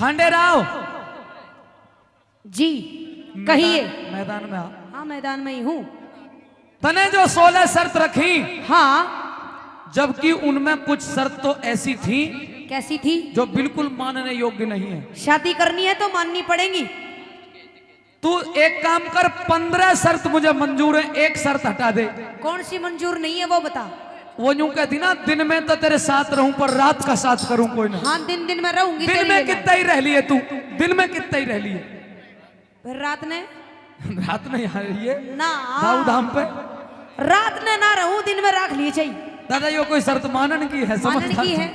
खांडेराव जी कहिए। मैदान में आ। हाँ मैदान में ही हूँ। तने जो 16 शर्त रखी, हाँ जबकि उनमें कुछ शर्त तो ऐसी थी कैसी थी? जो बिल्कुल मानने योग्य नहीं है। शादी करनी है तो माननी पड़ेगी। तू एक काम कर, 15 शर्त मुझे मंजूर है, एक शर्त हटा दे। कौन सी मंजूर नहीं है वो बता। वो यूं कहती ना, दिन में तो तेरे साथ रहूं पर रात का साथ करूं कोई ना। हाँ दिन दिन में रहूंगी। दिन में कितना ही रह लिए तू, दिन में कितना ही रह लिए, फिर रात ने रात में यहाँ रहिए ना दाऊ धाम पे। रात ने ना रहूं, दिन में रख लिए चाहिए। दादा यो कोई शर्त मानन की है? मानन की है।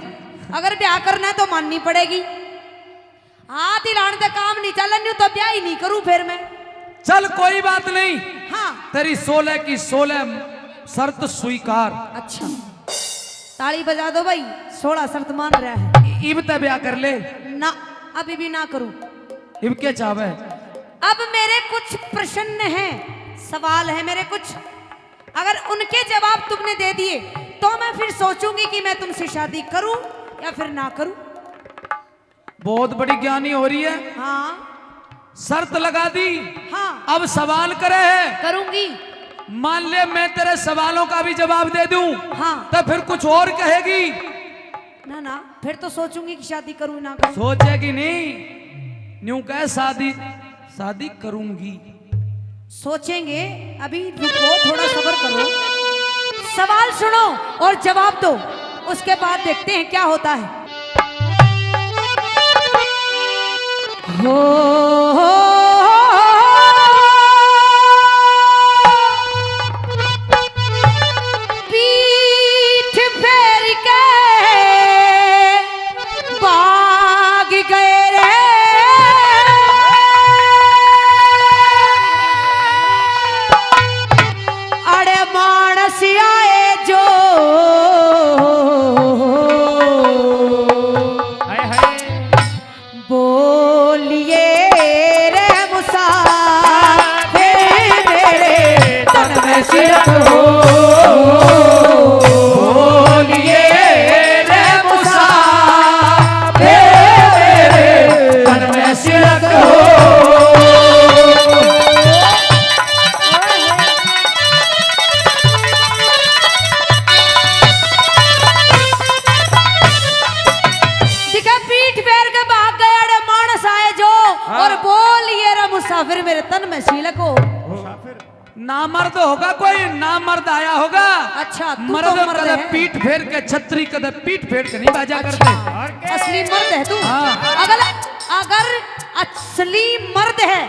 अगर ब्याह करना है तो माननी पड़ेगी। हाथ हिलाने से काम नहीं चलन तो ब्याह ही नहीं करूं फिर मैं। चल कोई बात नहीं, हाँ तेरी 16 की 16 शर्त स्वीकार। अच्छा ताली बजा दो भाई, 16 शर्त मान रहा है। इब ते ब्याह कर ले ना अभी भी ना करूं। इब क्या चाहे? अब मेरे कुछ प्रश्न हैं, सवाल है मेरे कुछ। अगर उनके जवाब तुमने दे दिए तो मैं फिर सोचूंगी कि मैं तुमसे शादी करूं या फिर ना करूं। बहुत बड़ी ज्ञानी हो रही है। हाँ शर्त लगा दी, हाँ अब सवाल करे है। करूंगी। मान ले मैं तेरे सवालों का भी जवाब दे दूं, हाँ तो फिर कुछ और कहेगी ना ना, फिर तो सोचूंगी कि शादी करूं ना करूं। सोचेगी नहीं, न्यू कह शादी शादी करूंगी। सोचेंगे, अभी रुको थोड़ा सब्र करो। सवाल सुनो और जवाब दो, उसके बाद देखते हैं क्या होता है। हो पीठ फेर के भाग गए रे, अरे मानस आए जो बोलिए रे मुसाफिर मेरे तन में सिरक हो, बोलिए रे मुसाफिर मेरे तन में सिरक हो। और बोलिए रे मुसाफिर मेरे तन में सिलक हो। नामर्द होगा कोई, नामर्द आया होगा। अच्छा तू मर्द तो मर्द कदे है। पीठ फेर के, छतरी कदे पीठ फेर के नहीं बाजा करते। असली मर्द है तू। हाँ। अगर अगर असली मर्द है,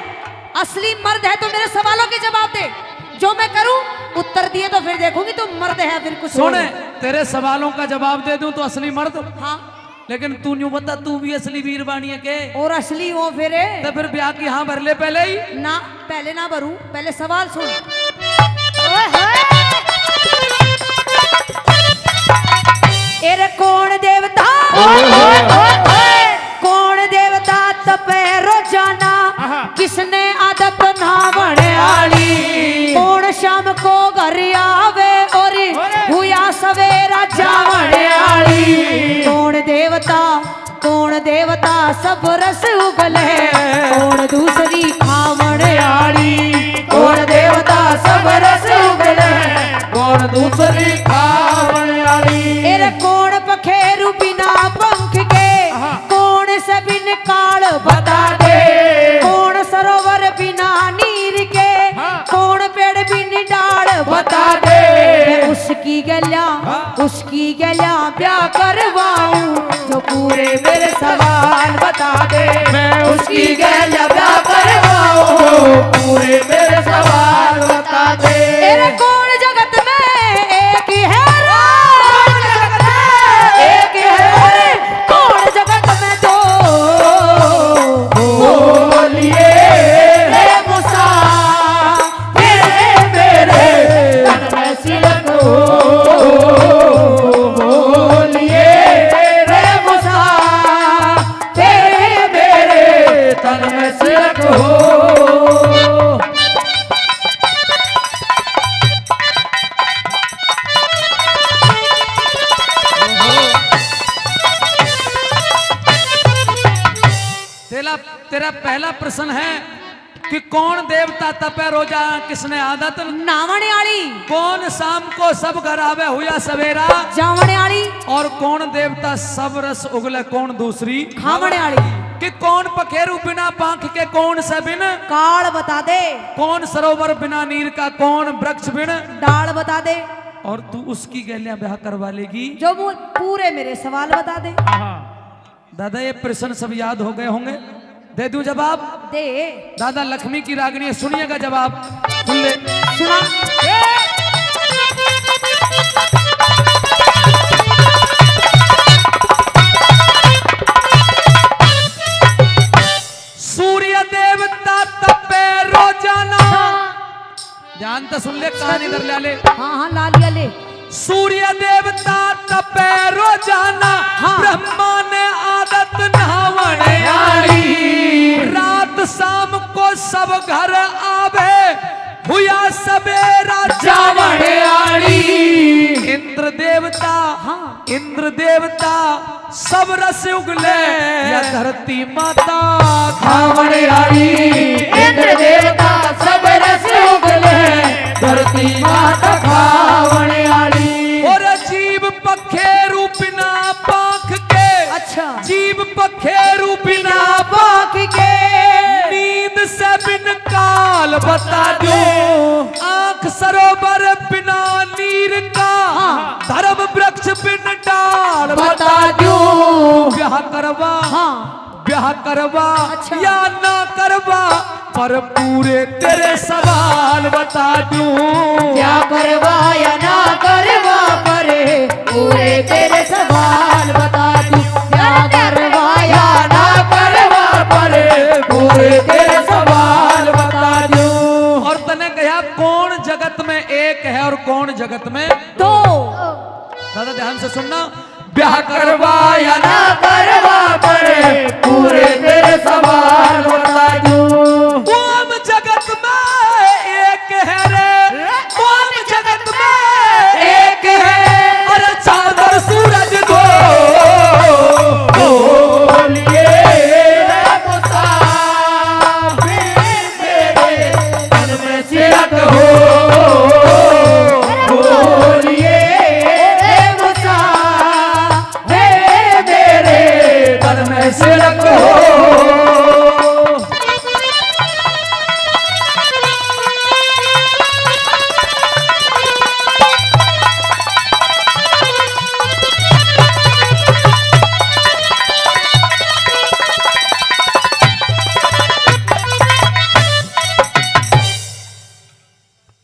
असली मर्द है तो मेरे सवालों के जवाब दे। जो मैं करूं उत्तर दिए तो फिर देखूंगी तू मर्द है फिर कुछ सुने, तेरे सवालों का जवाब दे दूं तो असली मर्द। हाँ लेकिन तू न्यू बता, तू भी असली वीर बानी है के? और असली हो फिर तो फिर ब्याह की हाँ भर ले पहले ही ना, पहले ना भरूं, पहले सवाल सुन। एरे कौन देवता, कौन देवता तपे रोजाना, किसने आदत ना बने आली, कौन शाम को घर आवे और हुआ सवेरा जावने आली, कौन देवता, कौन देवता सब रस उगले, कौन दूसरी खावण आली, कौन देवता सब रस उगले, कौन दूसरी खावण आली। एरे कौन पखेरु बिना पंख के, कौन से बिन काल बता दे, कौन सरोवर बिना नीर के, कौन पेड़ बिन डाल बता दे, उसकी गल्या, उसकी गल्या ब्याह करवाऊं जो पूरे मेरे सवाल बता दे, मैं उसकी गल्या ब्याह करवाऊं पूरे मेरे सवाल बता दे। एरे कौन जगत में एक ही है, कौन जगत में एक ही है, कौन जगत में दो, बोलिए रे मुसाफिर मेरे तन में सिलक हो, बोलिए रे मुसाफिर मेरे तन में सिरक हो। तेरा पहला प्रश्न है कि कौन देवता तपे रोजा किसने आदत नावणे आली, कौन शाम को सब घर आवे हुआ सवेरा, जावणे आली, और कौन देवता सब रस उगले कौन दूसरी, खावणे आली, कि कौन पखेरु बिना पंख के कौन से बिन, काल बता दे, कौन सरोवर बिना नीर का कौन वृक्ष बिन, डाल बता दे, और तू उसकी गैलियां ब्याह करवा लेगी। जो पूरे मेरे सवाल बता दे। दादा ये प्रश्न सब याद हो गए होंगे, दे दूं जवाब? दे। दादा लक्ष्मी की रागनी है, सुनिएगा जवाब सुन ले। सुना। सूर्य देवता तपे रोजाना, ध्यान तो सुन ले, कान इधर ले ले। हाँ ला लिया ले। सूर्य देवता तपे रोजाना, ब्रह्मा ने आदत नहावणे आली, रात शाम को सब घर आवे हुआ सवेरा जावणे आली, इंद्र देवता, इंद्र देवता सब रस उगले या धरती माता खावणे आली, इंद्र देवता सब रस उगले धरती माता खावणे आली, और जीव पखेरु बिना पाख के, अच्छा, जीव पखेरु बिना पाख के, नींद से बिन काल बता दो, आंख सरोवर बिना नीर का, धर्म वृक्ष बिन डाल बता दो, ब्याह करवा, ब्याह करवा अच्छा, या ना करवा, पर पूरे तेरे सवाल बता दूं, क्या करवा या ना करवा, पर पूरे तेरे सवाल बता दूं, क्या करवा या ना करवा, पर पूरे तेरे सवाल बता दूं। और तने कहा कौन जगत में एक है और कौन जगत में दो। दादा ध्यान से सुनना, ब्याह करवा या ना करवा, पर पूरे तेरे सवाल बता दूं। कौन जगत में एक है रे, कौन जगत में एक है, अरे चांद सूरज दो बोलिए तन में सिरक हो, बोलिए तन में सिरक हो।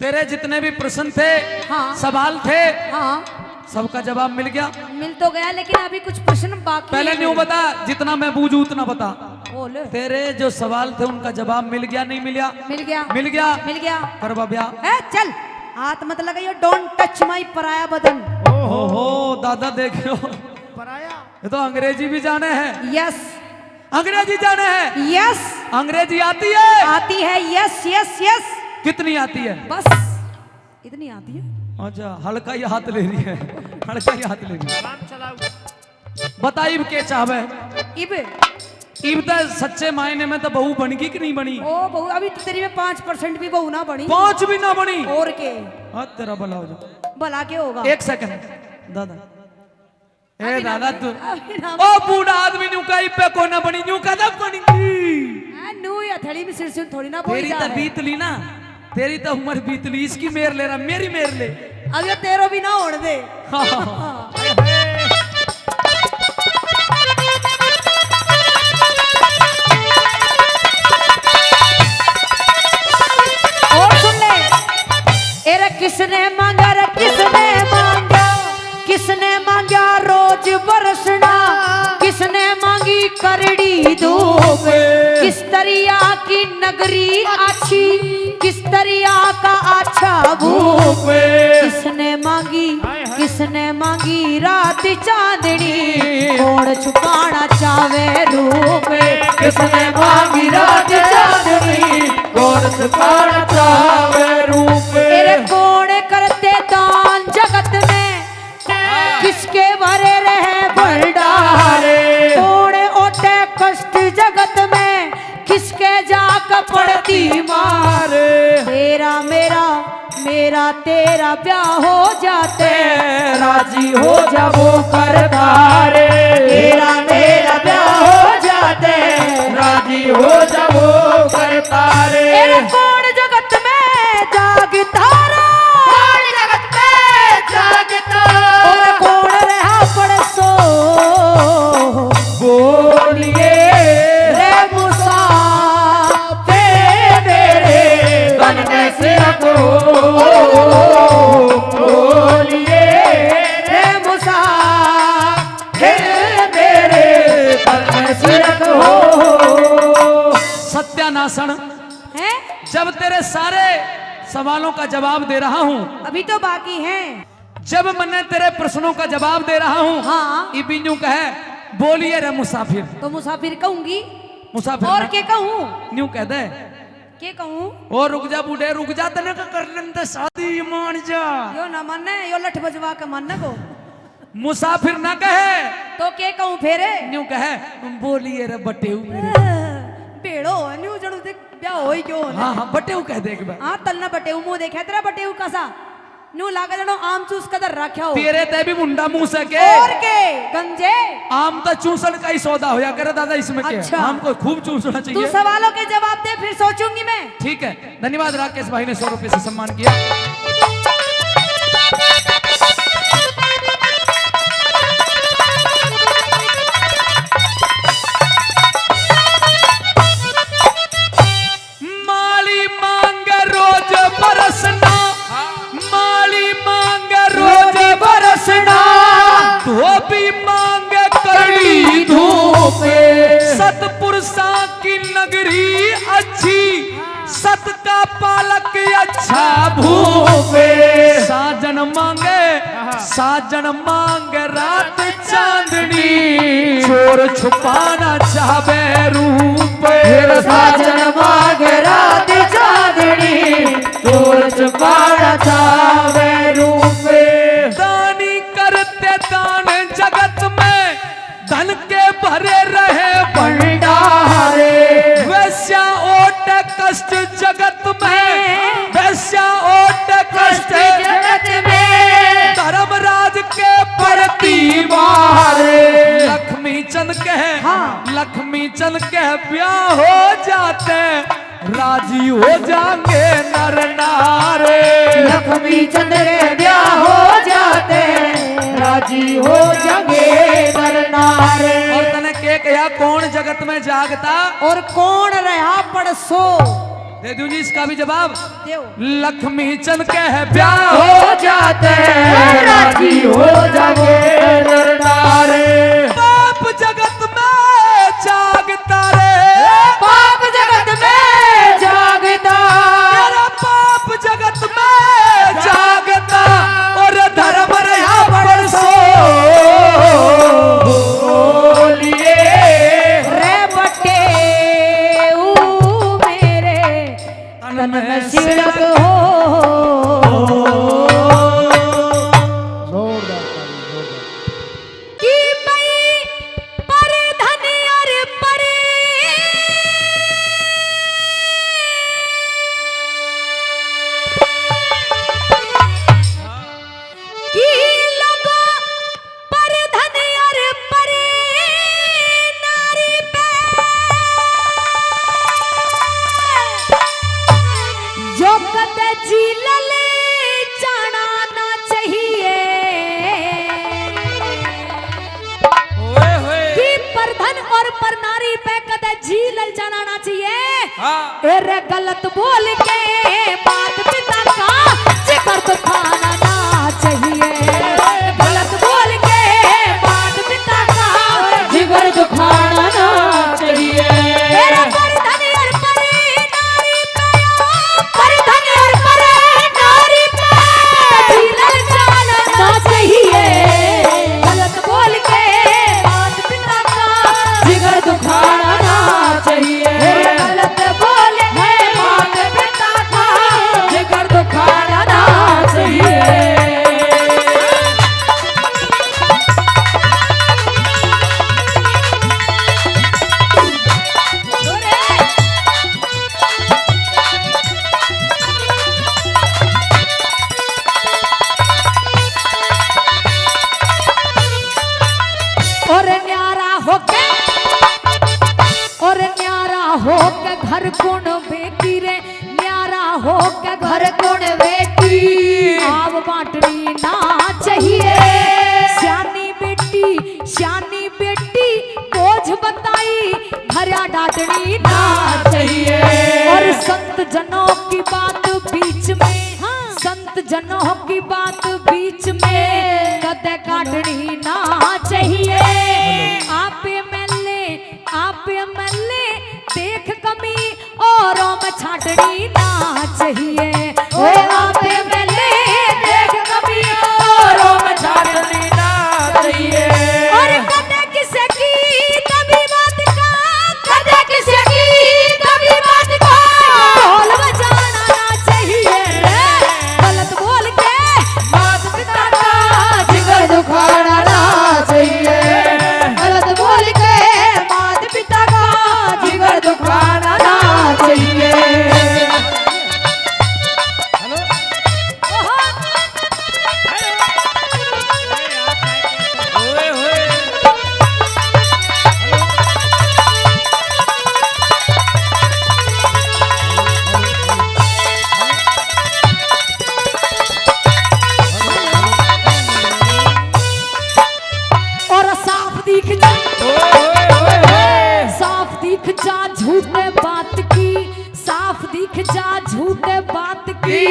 तेरे जितने भी प्रश्न थे, सवाल थे, सबका जवाब मिल गया? मिल तो गया, लेकिन अभी कुछ प्रश्न बाकी पहले न्यू बता, जितना मैं बूझू उतना बता। बोल। तेरे जो सवाल थे उनका जवाब मिल गया नहीं मिल गया? मिल गया। मिल गया। मिल गया। करवा ब्याह। चल हाथ मत लगाइयो, डोंट टच माय पराया बदन। ओहो दादा देखो, पराया ये तो अंग्रेजी भी जाने हैं। यस, अंग्रेजी जाने हैं। यस, अंग्रेजी आती है? आती है। Yes yes yes. कितनी आती है? बस इतनी आती है। अच्छा, हल्का ही हाथ ले रही है, हल्का ही हाथ ले रही है। बताइब के चाहवे इब इब तो सच्चे मायने में तो बहू बनेगी कि नहीं बनी? ओ बहू, अभी तो तेरी में 5% भी बहू ना बनी। 5 भी ना बनी? और के तेरा भला हो जाए। भला के होगा? एक सेकंड दादा, ए दादा तू अभी ना ओ बूढ़ा आदमी न्यू का पे को ना बनी, न्यू का तब बनेगी। न्यू या थड़ी में सिर थोड़ी ना बोली तेरी जा तो रहा है। बीत ली ना, तेरी तो उम्र बीत ली, इसकी मेर ले रहा, मेरी मेर ले। अब ये तेरो भी ना ओढ़ दे। और सुन ले, एरे किसने मांगा रे किसने मांगा, किसने मांगा रोज बरसना, किसने मांगी करड़ी धूप, किस तरिया की नगरी अच्छी, किस तरिया का अच्छा भूप, किसने मांगी, किसने मांगी रात चांदनी, कौन छुपाना चावे रूप, किसने मांगी रात चांदनी, कौन छुपाना चावे रूप। तेरे कौन करते दान जगत में, किसके भरे रहे भंडारे, कौन ओटे कष्ट जगत में, मेरा तेरा ब्याह हो जाते राजी हो जा वो करतारे, तेरा मेरा ब्याह हो जाते राजी हो जा वो करतारे। तेरे कौन जगत में जागता रा, कौन जगत में जागता और कौन रहा पड़ सो बोलिए रे मुसाफिर मेरे तन में से को बोलिए रे मुसाफिर मेरे तन में से हो। सत्यानाशन, हैं? जब तेरे सारे सवालों का जवाब दे रहा हूँ, अभी तो बाकी हैं। जब मैंने तेरे प्रश्नों का जवाब दे रहा हूँ, हाँ। इबिन्यू कहे बोलिए रे मुसाफिर। तो मुसाफिर कहूंगी मुसाफिर और ना- के कहूँ, न्यू कह दे के कहूँ? और रुक जा बूढ़े, रुक जा, तने का कर लेंगे शादी मान जा। यो ना माने, यो लठ बजवा के मानने को। मुसाफिर ना कहे, तो के कहूँ फेरे? न्यू कहे बोलिए रे बटेऊ मेरे। बेड़ो न्यू जड़ू देख ब्याह होई क्यों ने? हाँ हाँ बटेऊ कह दे एक बार। हाँ तलना बटेऊ मुंह देखा तेरा बटेऊ कसा न्यू लागा जड़ो आम चूस कदर रखा हो। तेरे ते भी मुंडा मुंह से के और के गंजे आम तो चूसन का ही सौदा होया करे दादा, इसमें क्या अच्छा। आम को खूब चूसना तू चाहिए। सवालों के जवाब दे फिर सोचूंगी मैं। ठीक है, धन्यवाद। राकेश भाई ने 100 रुपए से सम्मान किया। माली मांग रोज बरसना, माली मांग रोज बरसना, धोबी मांग कड़ी धूप, सतपुरुषा की नगरी अच्छी, सत का पालक अच्छा भूप, साजन मांगे साजन मांग रात चांदनी, चोर छुपाना चाहे रूप, साजन मांग रात चांदनी, चोर छुपाना चाहे रूप। दानी करते दान जगत में, धन के भरे रहे भंडारे, वैश्या ओट कष्ट जगत में, वैश्या ओट कष्ट जगत में, धर्मराज के प्रति मारे, लक्ष्मी चंद कह लक्ष्मी चंद कह ब्याह हो जाते, राजी हो जाएंगे नर नारे, लक्ष्मी चंद के ब्याह हो जाते राजी हो जाएंगे नर नारे। और तने के कहा कौन जगत में जागता, और कौन रहा पड़सो दे दूं जी इसका भी जवाब। देव लक्ष्मी चंद कह ब्याह हो जाते, राजी हो जाएंगे नर नारे। बाप जगत में जागता रे, पाप जगत में जागता, तेरा पाप जगत में जागता, और धर्म रहा बरसो बोलिए रे बटेऊ मेरे तन में सिड़क हो। कि मैं पर धन और पर कि लोगों पर धन और पर नारी पे जो कद झीलले जाना ना चाहिए, ओए होए कि पर धन और पर नारी पे कद झीलल जाना ना चाहिए। हाँ। अरे गलत बोल के बात पिता का जिक्र तो खाना ना चाहिए, गलत बोल के बात पिता का जिक्र तो खाना ना चाहिए। तेरा पर धन और पर नारी पे, पर धन और पर नारी पे झीलल जाना ना चाहिए, गलत बोल के बात पिता का जिक्र तो खाना ना चाहिए, गलत बोल के बात पिता का हो के घर कौन बेटी रे, न्यारा हो के घर कौन बेटी, आव बाटनी ना चाहिए। श्यानी बेटी बोझ बताई, भरा डांटनी ना चाहिए। और संत जनों की बात बीच में, संत जनों की बात बीच में, कदे काटनी ना चाहिए। आप मल्ले देख कमी, औरों में छाटनी ना चाहिए। ओ आप मल्ले देख कमी, औरों में छाटनी ना चाहिए। और कदे किसे की तभी बात का, कदे किसे की तभी बात का, ढोल बजाना ना चाहिए। गलत बोल के माता पिता का जिगर दुखाना ना चाहिए। गलत बोल के माता पिता का जिगर दुखाना ना चाहिए। और साफ दिख जा झूठे बात की, साफ दिख जा झूठे बात की,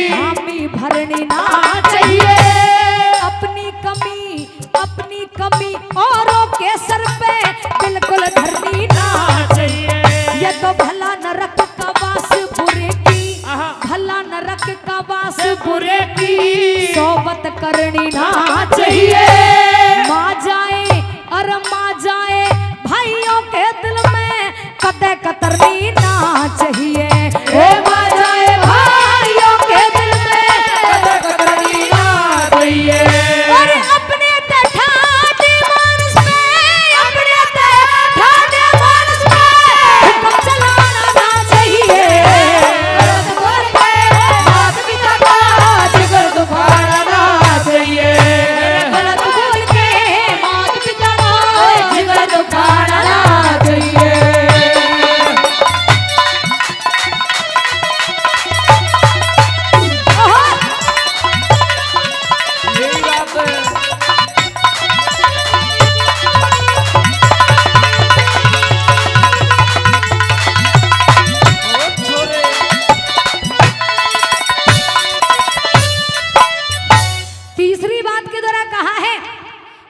हामी भरनी ना चाहिए। अपनी कमी औरों के सर पे बिल्कुल धरनी ना चाहिए। ये तो भला नरक का वास बुरे की, भला नरक का वास बुरे की, सोबत करनी ना चाहिए। माँ जाए भाइयों के दिल में, कदे कतरनी ना चाहिए। ओ माँ जाए भाइयों के दिल में, कदे कतरनी ना चाहिए। और अपने ठाडे मानस में, अपने ठाडे मानस में हुक्म चलाना ना चाहिए। गलत बोल के माता पिता का जिगर दुखाना ना चाहिए। गलत बोल के माता पिता का जिगर दुखाना ना चाहिए। यही बात है। बहुत छोरे। तीसरी बात के द्वारा कहा है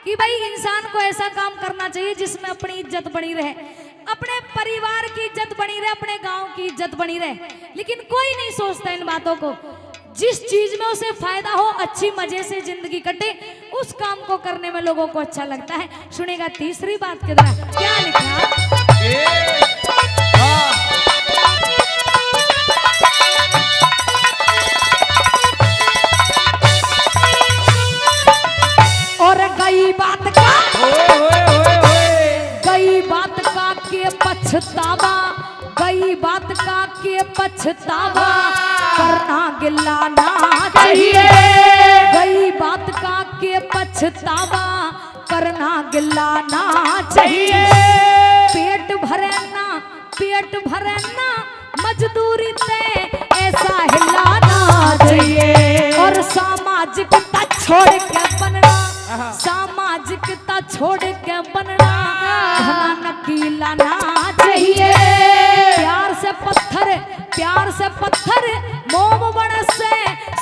कि भाई इंसान को ऐसा काम करना चाहिए जिसमें अपनी इज्जत बनी रहे, अपने परिवार की इज्जत बनी रहे, अपने गांव की इज्जत बनी रहे। लेकिन कोई नहीं सोचता इन बातों को। जिस चीज में उसे फायदा हो, अच्छी मजे से जिंदगी कटे, उस काम को करने में लोगों को अच्छा लगता है। सुनेगा तीसरी बात के द्वारा क्या लिखा। और गई बात का के पछतावा, गई बात का के पछतावा, करना गिला ना चाहिए। गई बात का के पछतावा, करना गिला ना चाहिए। पेट भरे ना मजदूरी ते ऐसा हिलाना चाहिए। और सामाजिकता छोड़ के बनना, सामाजिकता छोड़ के बनना, घना नकीला ना चाहिए। प्यार से पत्थर मोम बन से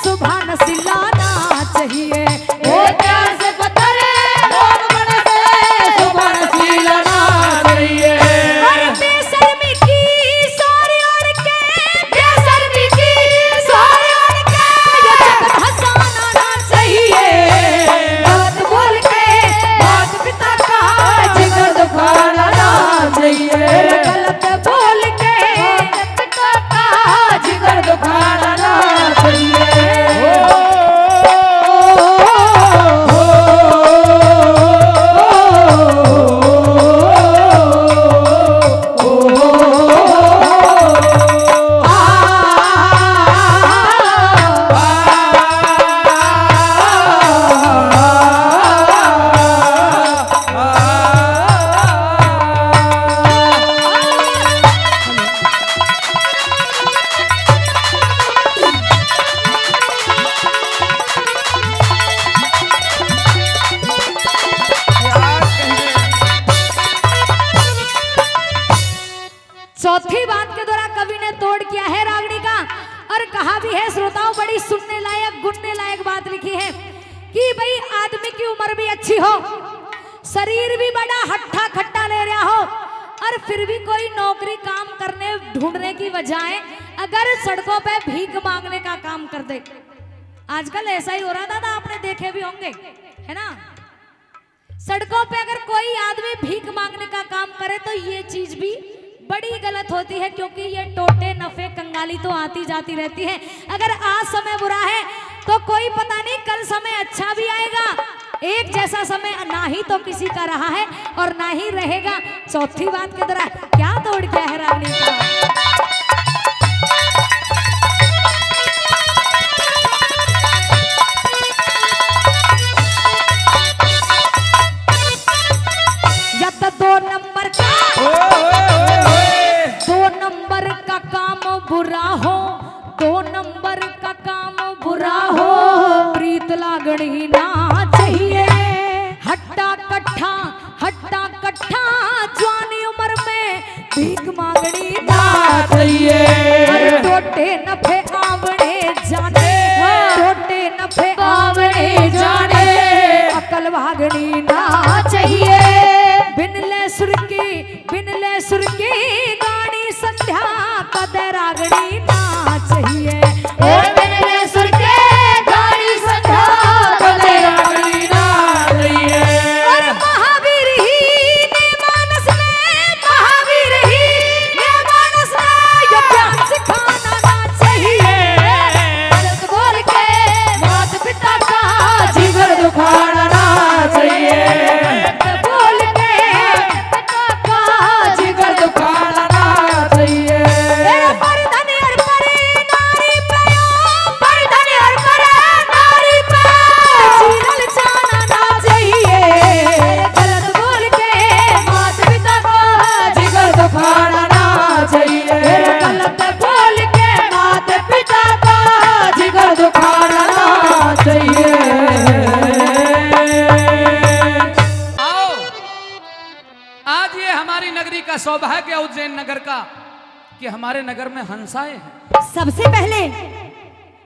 सुबह नसिलाना चाहिए। ओ प्यार से पत्थर मोम बन से सुबह नसिलाना चाहिए। और बेशर्मी की सारी ओर के, बेशर्मी की सारी ओर के, ये जगत हंसाना ना चाहिए। गलत बोल के माता पिता का जिगर दुखाना ना चाहिए। गलत बोल के माता पिता का जिगर दुखाना ना चाहिए। चौथी बात के द्वारा कवि ने तोड़ किया है रागनी का और कहा भी है श्रोताओं, बड़ी सुनने लायक गुनने लायक बात लिखी है कि भाई आदमी की उम्र भी अच्छी हो, शरीर भी बड़ा हट्ठा खट्टा ले रहा हो और फिर भी कोई नौकरी काम करने ढूंढने की बजाय अगर सड़कों पे भीख मांगने का काम कर दे। आजकल ऐसा ही हो रहा था, आपने देखे भी होंगे, है ना। सड़कों पे अगर कोई आदमी भीख मांगने का काम करे तो ये चीज भी बड़ी गलत होती है, क्योंकि ये टोटे नफे कंगाली तो आती जाती रहती है। अगर आज समय बुरा है तो कोई पता नहीं कल समय अच्छा भी आएगा। एक जैसा समय ना ही तो किसी का रहा है और ना ही रहेगा। चौथी बात के द्वारा क्या तोड़ गया है रानी का। या तो 2 नंबर का 2 नंबर का काम बुरा हो, 2 नंबर का काम बुरा हो, प्रीत लागणी ना चाहिए, हट्टा कट्ठा जवानी उम्र में भीख मांगनी ना चाहिए। अरे टोटे नफे आवड़े जाने, टोटे नफे आवड़े जाने, अकल भागनी ना चाहिए। बिनले सुर की गानी संध्या कदे रागनी ना चाहिए। बिनले सुर के गानी संध्या कदे रागनी ना चाहिए। और महावीर ही ने मानस में ये ज्ञान सिखाना ना चाहिए। गलत बोल के माता पिता का जिगर दुखाना ना चाहिए। सौभाग्य उज्जैन नगर का कि हमारे नगर में हंसाएं हैं। सबसे पहले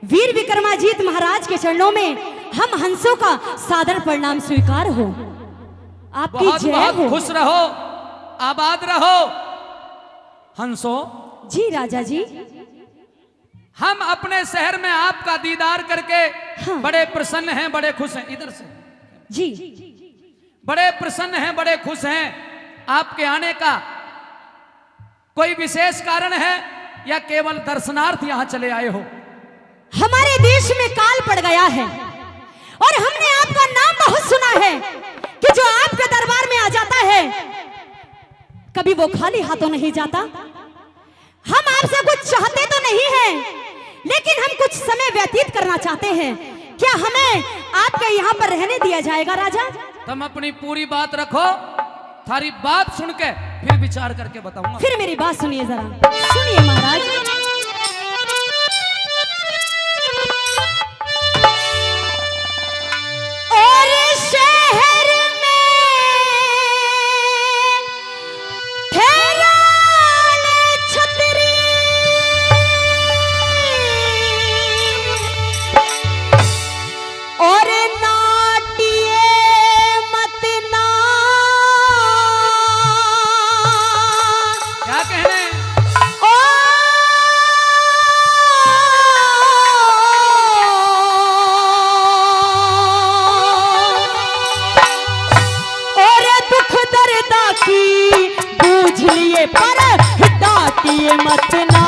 वीर विक्रमाजीत महाराज के चरणों में हम हंसों का सादर प्रणाम स्वीकार हो। आपकी बहुत जय बहुत हो। खुश रहो, आबाद रहो। हंसो जी राजा जी, हम अपने शहर में आपका दीदार करके हाँ। बड़े प्रसन्न हैं, बड़े खुश हैं। इधर से जी बड़े प्रसन्न हैं, बड़े खुश हैं। आपके आने का कोई विशेष कारण है या केवल दर्शनार्थ यहां चले आए हो? हमारे देश में काल पड़ गया है और हमने आपका नाम बहुत सुना है कि जो आपके दरबार में आ जाता है कभी वो खाली हाथों नहीं जाता। हम आपसे कुछ चाहते तो नहीं हैं, लेकिन हम कुछ समय व्यतीत करना चाहते हैं। क्या हमें आपके यहाँ पर रहने दिया जाएगा राजा? तुम अपनी पूरी बात रखो, थारी बात सुन के फिर विचार करके बताऊंगा। फिर मेरी बात सुनिए जरा, सुनिए महाराज। और शहर में ठहराल छतरी, और नाटिए मत ना। क्या कहने? और दुख दर्दा की बूझ लिए पर डांटिए मत ना,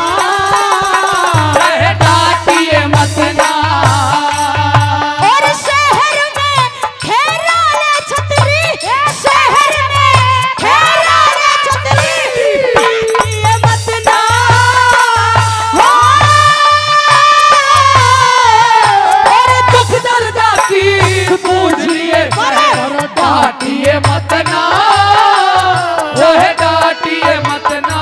डांटिए मत ना। और शहर में ठहराल छतरी, शहर में ठहराल छतरी, डांटिए मत ना। और दुख दर्दा की पूछ लिए पर डांटिए मत ना, ओहे डांटिए मत ना।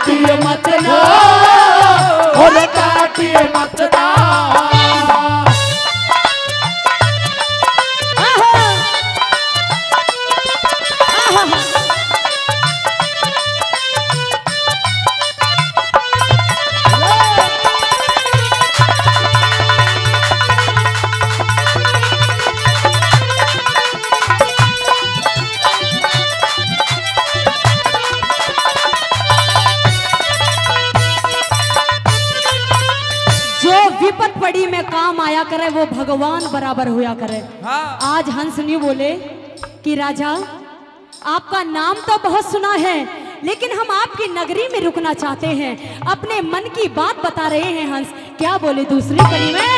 काटिए मत ना, और काटिए मत ना। विपत पड़ी में काम आया करे वो भगवान बराबर होया करे। हाँ। आज हंस न्यू बोले कि राजा आपका नाम तो बहुत सुना है, लेकिन हम आपकी नगरी में रुकना चाहते हैं। अपने मन की बात बता रहे हैं हंस। क्या बोले दूसरी कड़ी में?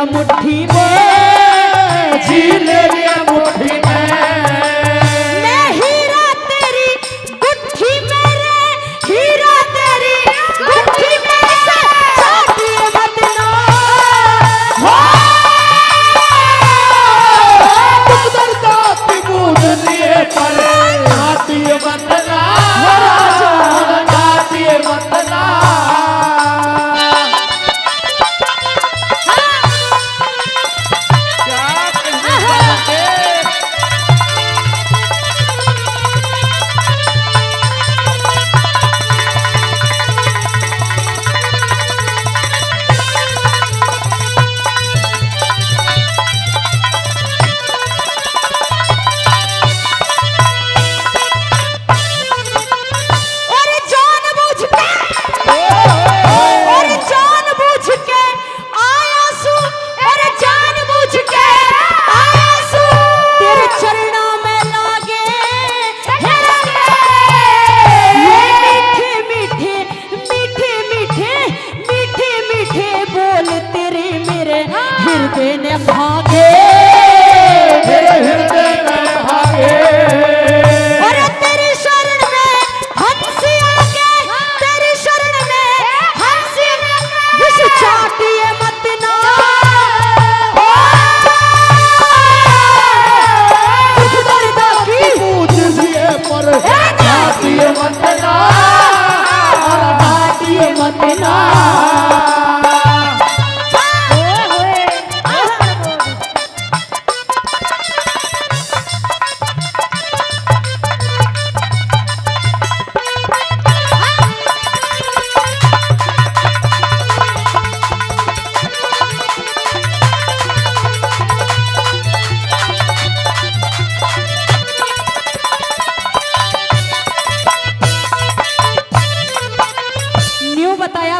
मुट्ठी में जी ले लिया मुट्ठी में, मैं हीरा तेरी गुट्ठी में रे, हीरा तेरी गुट्ठी में से काटिए मत ना, तुम दर्दा की बूझ लिए पर काटिए मत ना, काटिए मत ना।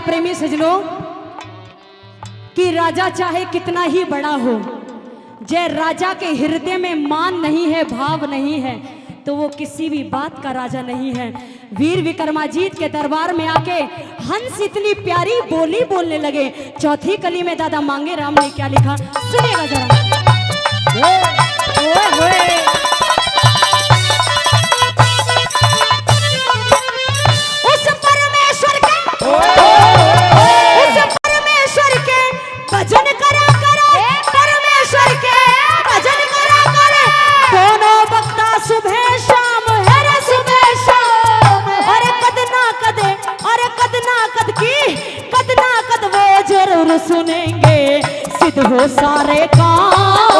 प्रेमी सजनों कि राजा चाहे कितना ही बड़ा हो, जय राजा के हृदय में मान नहीं है, भाव नहीं है, तो वो किसी भी बात का राजा नहीं है। वीर विक्रमाजीत के दरबार में आके हंस इतनी प्यारी बोली बोलने लगे। चौथी कली में दादा मांगे राम ने क्या लिखा, सुनिएगा जरा। भजन करा करा परमेश्वर के भजन करा करे, दोनों वक्ता सुबह शाम है रे सुबह शाम। अरे कद ना कद, अरे कद ना कद की कद ना कद वो जरूर सुनेंगे। सिद्ध हो सारे काम,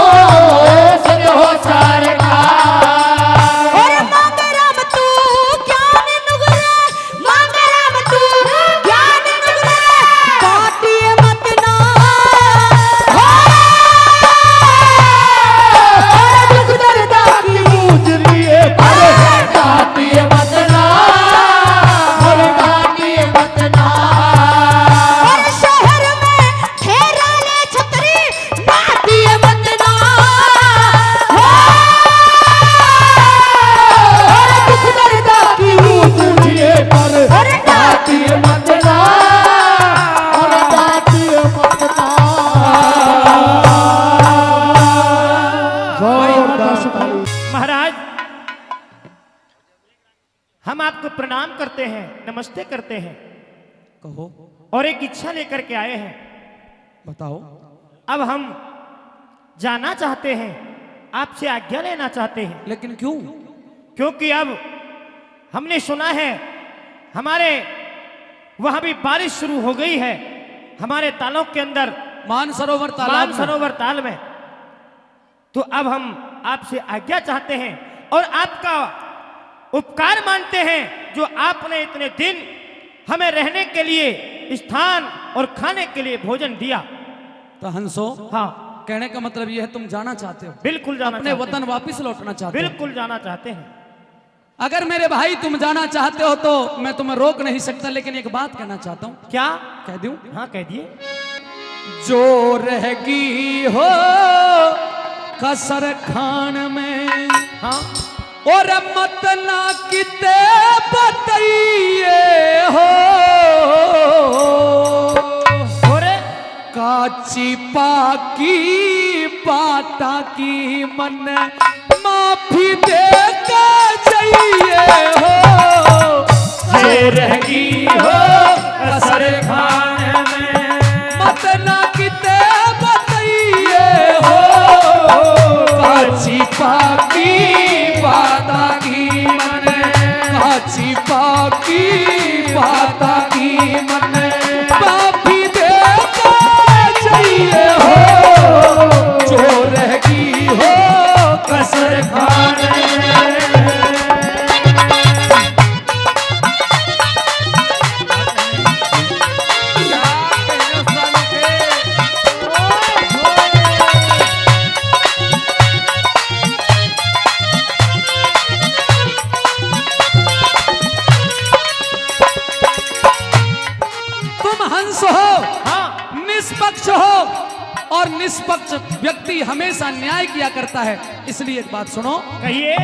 सिद्ध हो सारे काम। अरे मांगे राम तू ज्ञान नुगरे, मांगे राम तू ज्ञान नुगरे, काटिए मत ना मत हम आपको प्रणाम करते हैं, नमस्ते करते हैं कहो, और एक इच्छा लेकर के आए हैं। बताओ। अब हम जाना चाहते हैं, आपसे आज्ञा लेना चाहते हैं। लेकिन क्यों? क्योंकि अब हमने सुना है हमारे वहां भी बारिश शुरू हो गई है, हमारे तालों के अंदर, मानसरोवर तालाब में। मानसरोवर ताल में। तो अब हम आपसे आज्ञा चाहते हैं और आपका उपकार मानते हैं जो आपने इतने दिन हमें रहने के लिए स्थान और खाने के लिए भोजन दिया। तो हंसो, हाँ, कहने का मतलब यह है तुम जाना चाहते हो, बिल्कुल जाना अपने चाहते वतन वापस लौटना हैं। चाहते हो। बिल्कुल जाना चाहते हैं। अगर मेरे भाई तुम जाना चाहते हो तो मैं तुम्हें रोक नहीं सकता, लेकिन एक बात कहना चाहता हूँ। क्या? कह दूं? हाँ, कह दिए। जो रहेगी हो कसर खान में, हाँ, और मत ना किते बताइए हो, और काची पाकी बाता की मन माफी दे के जाइए हो। जो रहेगी हो कसर खान में, मत ना किते बताइए हो, काची पाकी बाता की मन, काची पाकी बाता की मन माफी दे के जाइए हो। जो रहेगी हो कसर खान में। तुम हंस हो, हाँ, निष्पक्ष हो, और निष्पक्ष व्यक्ति हमेशा न्याय किया करता है। इसलिए एक बात सुनो। कहिए।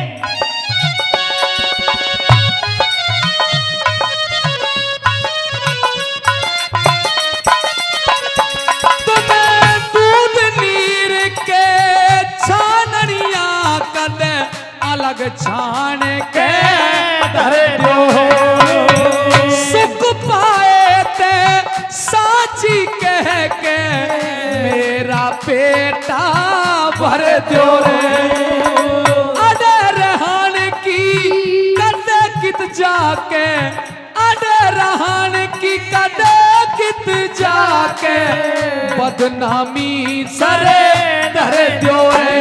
तुम्हें दूध नीर के छाननिया कद अलग छान के धर दो, सुख पाए ते साची कह के मेरा पेटा भर दो रे। अडे रहन की कदे कित जाके, अडे रहन की कदे कित जाके बदनामी सरे धर दो रे।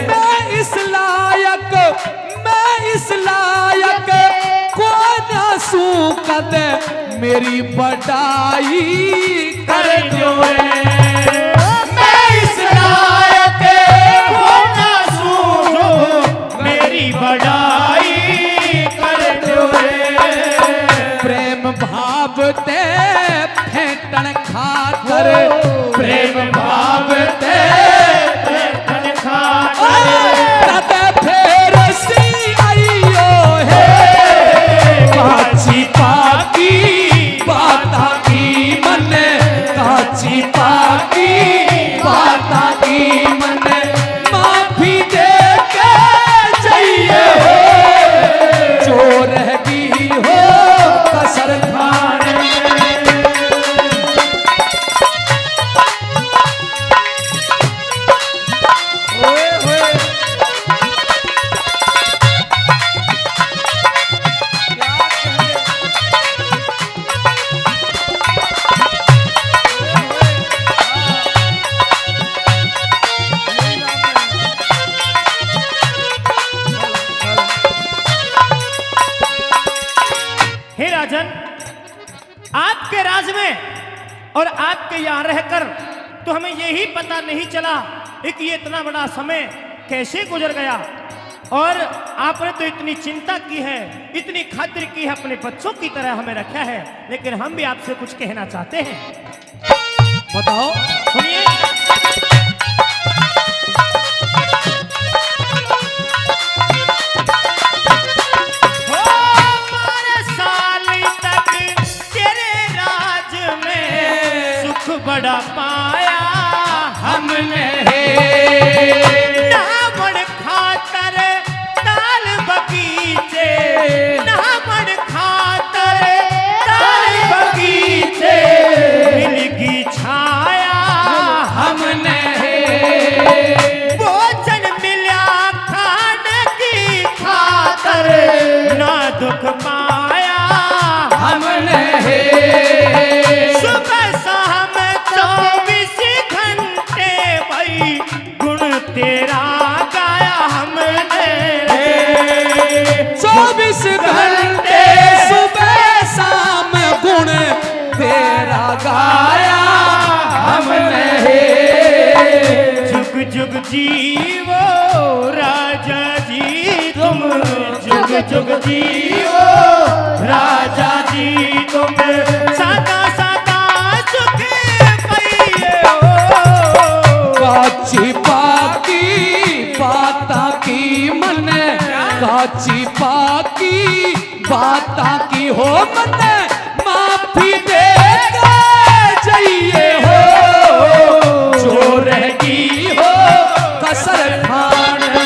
मैं इस लायक को ना सूकद मेरी बड़ाई कर दो रे। मैं इस लायक को ना सूझूं, मेरी बड़ाई कर दो रे। प्रेम भाव ते फेंटन खातर, प्रेम भाव ते फेंटन खातर, तत फेर सी आइयो है, काची पाकी बाता की मन, काची पाकी बाता की मन माफी दे के जाइए हो। जो रहेगी हो कसर खान में। हे राजन, आपके राज में और आपके यहाँ रहकर तो हमें यही पता नहीं चला कि ये इतना बड़ा समय कैसे गुजर गया। और आपने तो इतनी चिंता की है, इतनी खातिर की है, अपने बच्चों की तरह हमें रखा है। लेकिन हम भी आपसे कुछ कहना चाहते हैं। बताओ। सुनिए। बड़ा पाया हमने, रावण खातर ताल बगीचे जीवो राजा जी तुम जुग जुग जीवो राजा जी तुम सदा सदा सुख पाइए हो। काची पाकी बाता की मन काची पाकी बाता की हो मन माफी दे जाइए हो जो रहेगी हो कसर खान में।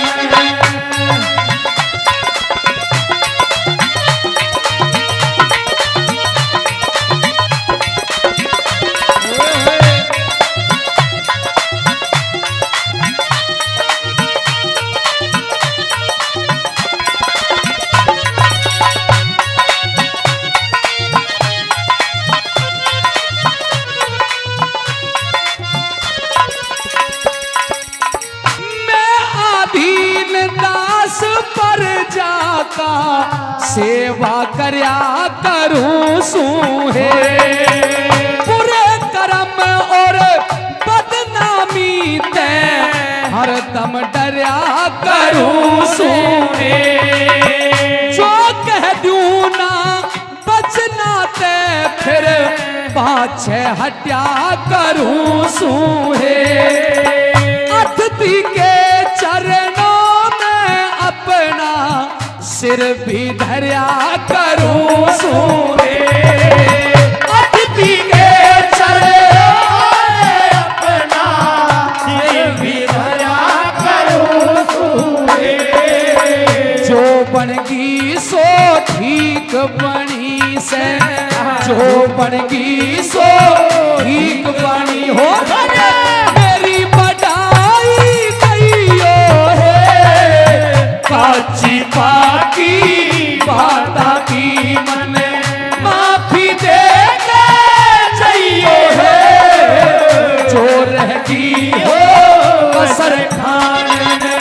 सेवा करया करूं सूहे पूरे कर्म और बदनामी ते हर दम डरया करूं सूहे जो कह दूं ना बचना ते फिर पाछे हट्या करूं सूहे अतिथि के चरणों में अपना सिर भी धरया करूं सूहे अतिथि के चरणों में अपना सिर भी धरया करूं सूहे जो बनगी सो ठीक बनी से जो बनगी सो ठीक बनी हो मेरी बड़ाई कहियो है काची पाकी बाता की मन माफी दे चाहिए है जो रहती हो कसर खान में।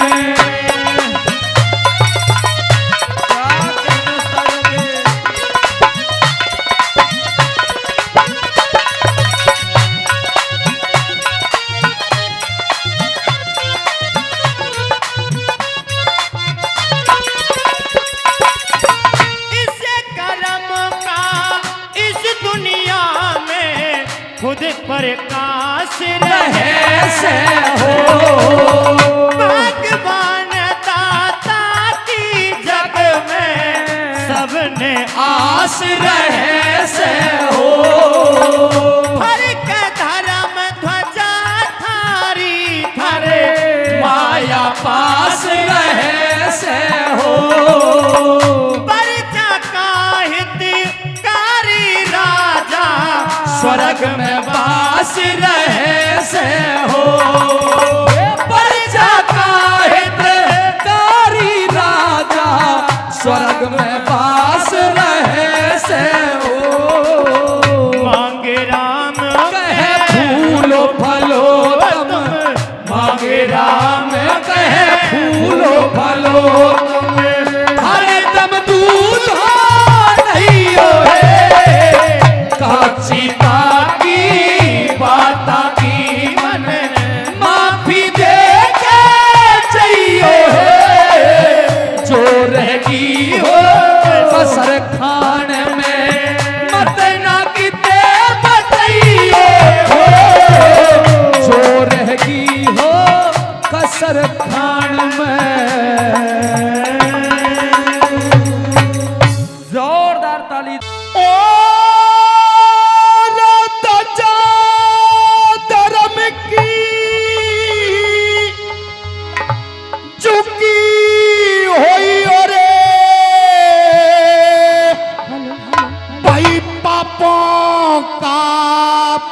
खुद प्रकाश रहे से हो भगवान दाता की जग में सबने आस रहे से हो हर के धर्म ध्वजा थारी धरे माया पास रहे से हो परजा का हितकारी राजा स्वर्ग में वास रहे से हो प्रजा का हितकारी राजा स्वर्ग में वास रहे से हो मांगे राम कहे फूलो फलो तुम मांगे राम कहे फूलो फलो तुम हर दम दूध नहीं हो काची बाता की मन माफी दे के चाहिए है जो रहेगी हो कसर खान में मत ना किते बताइए हो जो रहेगी हो कसर खान में। जोरदार ताली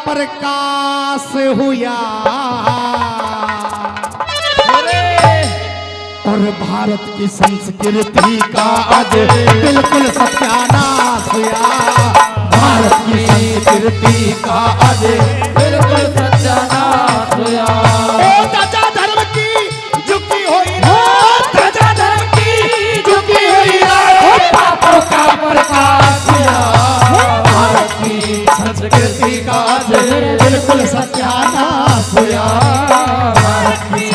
प्रकाश हुआ और भारत की संस्कृति का आज बिल्कुल सत्यानाश हुआ भारत की संस्कृति का आज बिल्कुल सत्यानाश हुआ ध्वजा धर्म की झुकी हुई ध्वजा धर्म की झुकी हुई पापों का प्रकाश हुआ भारत की संस्कृति का आज बिल्कुल सत्यानाश हुआ भारत की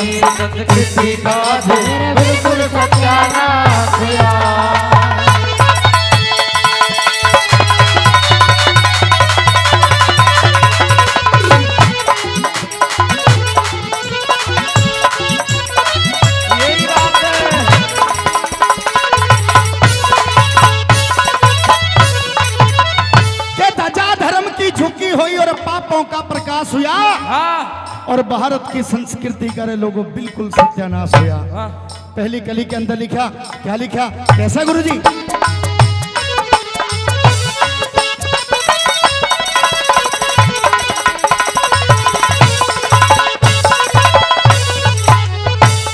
और भारत की संस्कृति करे लोगों बिल्कुल सत्यानाश हुआ। पहली कली के अंदर लिखा, क्या लिखा, कैसा गुरुजी?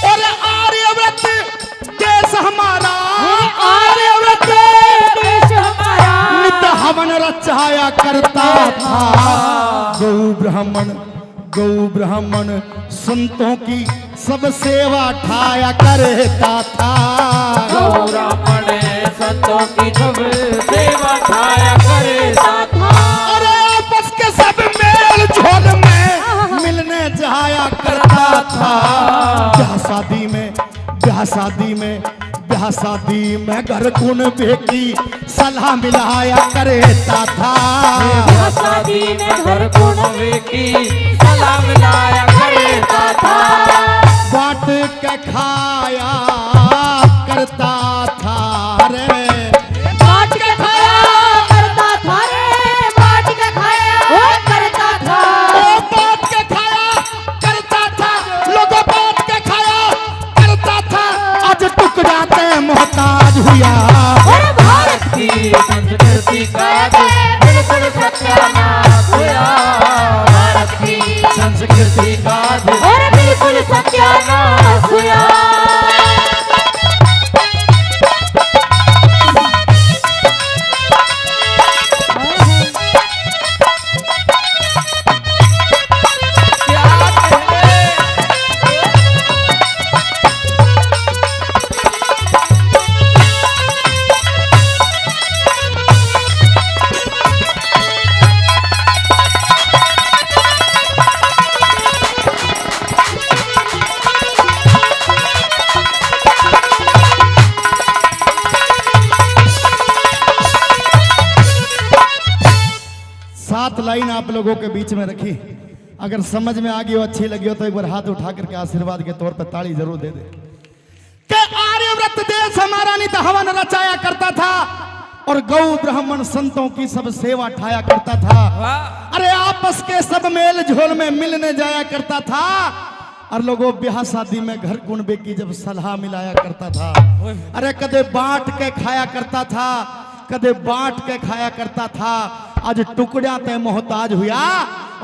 और आर्यव्रत देश हमारा, आर्यव्रत देश हमारा नित हवन रचाया करता था। गौ ब्राह्मण संतों की सब सेवा ठाया करता था। ब्राह्मण संतों की सब सेवा ठाया करता था। अरे आपस के सब मेल झोल में मिलने जाया करता था। ब्याह शादी में घर कुनबे की सलाह मिलाया करता था। शादी में घर कुनबे की सलाह मिलाया करता था। बांट के खाया करता था रे, बांट के खाया करता था रे, बांट के खाया करता था। ओ बांट के खाया करता था, लोगों बांट के खाया करता था। आज टुकड़ा ते मोहताज हुआ। और भारत की संस्कृति का बिल्कुल सत्यानाश हुआ। भारत की संस्कृति का और बिल्कुल सत्यानाश हुआ। सात लाइन आप लोगों के बीच में रखी, अगर समझ में आ गई हो, अच्छी लगी हो तो एक बार हाथ उठा करके आशीर्वाद के तौर पर ताली जरूर दे दे। कि आर्यव्रत देश हमारा नित हवन रचाया करता था और गौ ब्राह्मण संतों की सब सेवा ठाया करता था। अरे आपस के सब मेल झोल में मिलने जाया करता था और लोगों ब्याह शादी में घर कुनबे की जब सलाह मिलाया करता था। अरे कदे बांट के खाया करता था, कदे बांट के खाया करता था। आज टुकड़ा ते मोहताज हुआ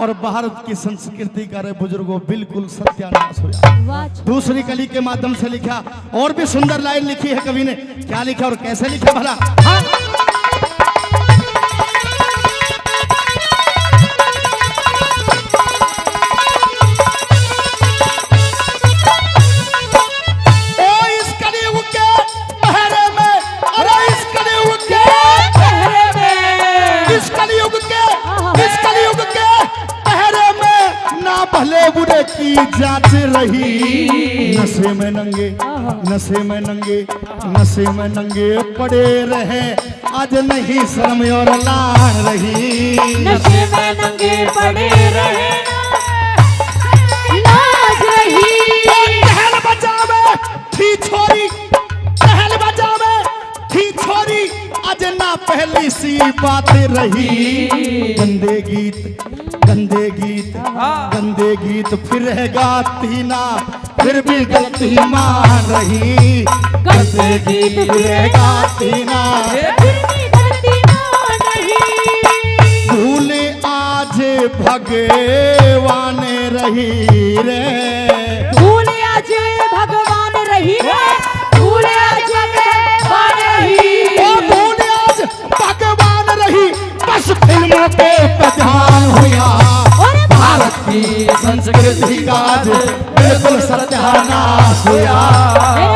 और भारत की संस्कृति का रे बुजुर्गों बिल्कुल सत्यानाश हुआ। दूसरी कली के माध्यम से लिखा, और भी सुंदर लाइन लिखी है कवि ने, क्या लिखा और कैसे लिखा भला? हाँ? भले बुरे की जांच रही, नशे में नंगे पड़े रहे, आज नहीं शर्म और लान रही। नशे में नंगे पड़े रहे, लाज रही। टहल बजावे थी छोरी, टहल बजावे थी छोरी, आज ना पहली सी बात रही। गंदे गीत फिर गाती ना, फिर भी गलती मान रही। गंदे गीत फिर गाती ना, फिर भी गलती मान रही। भूले आज भगवान रही रे, भूले आज भगवान रही रे, भूले आज भगवान रही। ओ भूले आज भगवान रही, बस फिल्मों पे ध्यान हुआ। भारत की संस्कृति का बिल्कुल सत्यानाश हुआ।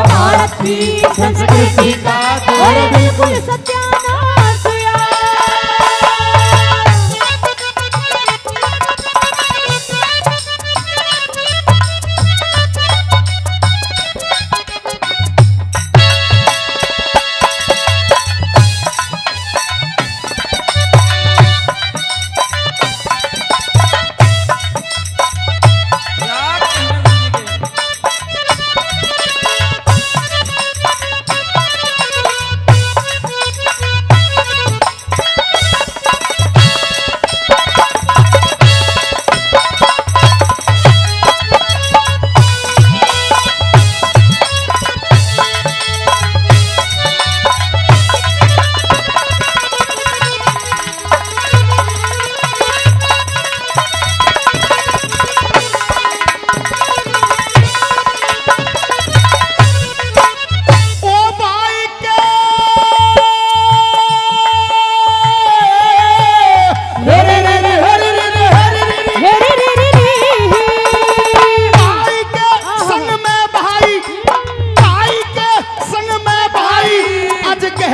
भारत की संस्कृति का और बिल्कुल सत्यानाश हुआ।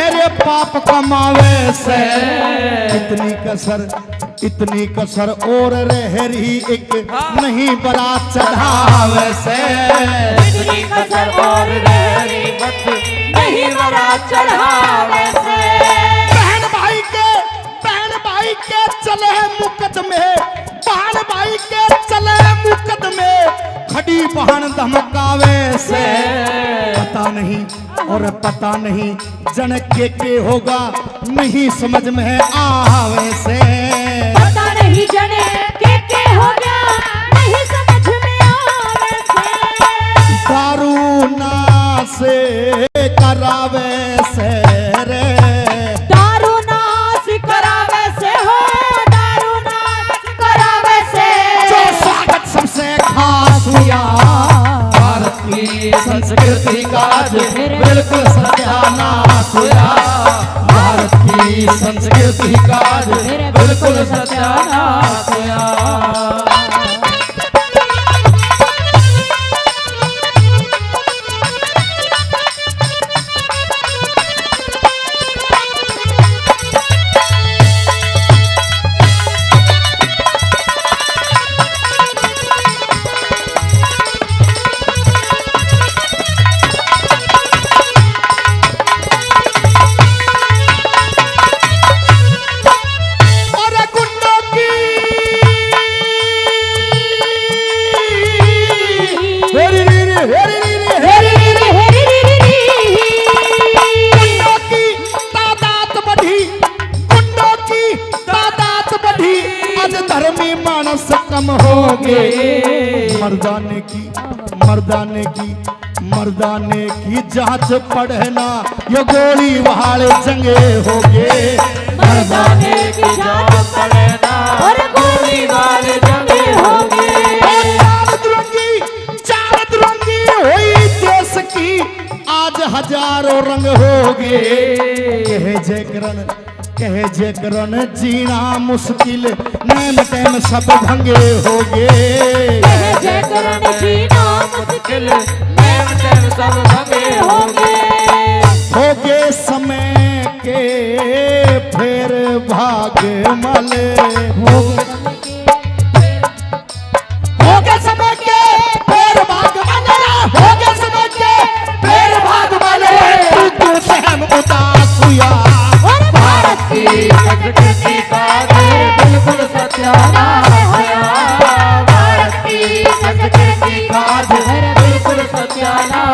ढेरे पाप कमावे से इतनी कसर और रहरी एक नहीं बरात चढ़ावे से इतनी कसर और रहरी बत नहीं बरात चढ़ावे से। बहन भाई के चले मुकदमे, बहन भाई के चले मुकदमे, खड़ी बहन धमकावे से पता नहीं जन के होगा नहीं समझ में आवे से पता नहीं जने के हो गया नहीं समझ में आवे से। दारू ना से करावे से रे दारू नाश करावे से हो, दारू नाश करावे से। जो स्वागत सबसे खास हुआ भारत की संस्कृति का आज बिल्कुल सत्यानाश हुआ, भारत की संस्कृति का आज बिल्कुल सत्यानाश हुआ। धर्मी मानस कम हो गए, मर्दाने की जांच पढ़ना यो गोली वाले जंगे हो गए, मर्दाने की जांच पढ़ना और गोली वाले जंगे हो गए। चार दुरंगी हुई देश की आज हजारों रंग हो गए, कहे जय करण जीना मुश्किल नैम टैम सब भंगे हो गए, जय करण जीना मुश्किल नैम टैम सब भंगे हो गए समय के फिर भाग मले, हो गए समय के फिर भाग मले, हो गए समय के फिर भाग मले, तू सहम उदास हुआ भारत की संस्कृति का बिल्कुल सत्यानाश हुआ, भारत की संस्कृति का बिल्कुल सत्यानाश